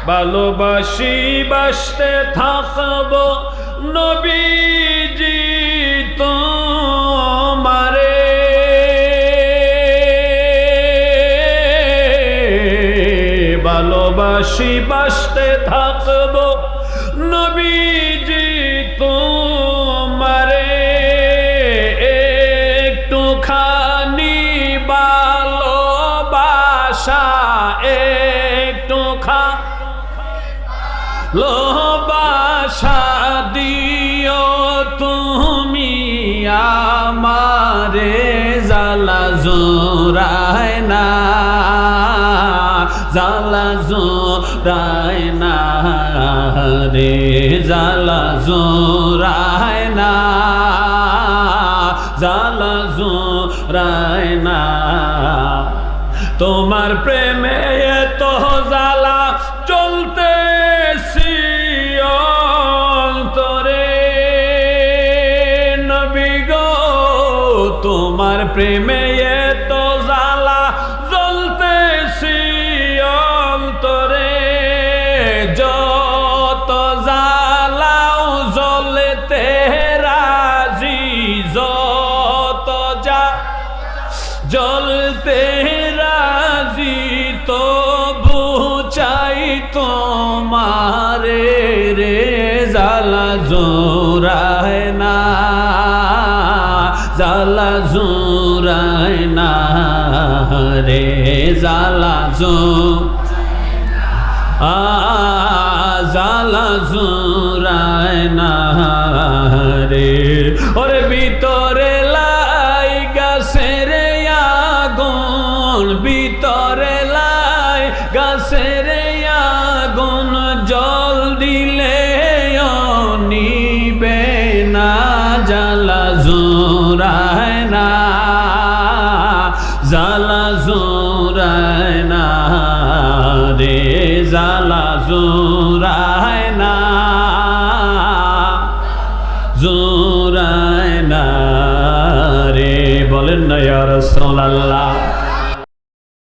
ভালোবাসি বাসতে থাকবো নবীজি তোমারে। ভালোবাসি বাসতে থাকবো নবীজি তোমারে। একটুখানি ভালোবাসা ভালোবাসা দিও তুমি আমারে। জ্বালা জোড়ায় না, জ্বালা জোড়ায় না রে, জ্বালা জোড়ায় না, জ্বালা জোড়ায় না। তোমার প্রেমে এত জ্বালা চলতেছি অন্তরে নবী গো। তোমার প্রেমে এত জ্বালা জ্বলতেছি অন্তরে। যত জ্বালাও জ্বলতে রাজি, যত জ্বলতে রাজি, তবু চাই তোমারে রে। জ্বালা জোড়ায় না, জ্বালা জোড়ায় না রে, জ্বালা জ্বালা জোড়ায় না রে। ওরে ভিতরে লাই গাছের আগুন, ভিতরে লাই গাছের আগুন, জল দিলে নিবে না। জ্বালা জোড়ায় না, জ্বালা জোড়ায় না রে, জ্বালা জোড়ায় না, জোড়ায় না রে। বলেন না ইয়া রাসূলুল্লাহ।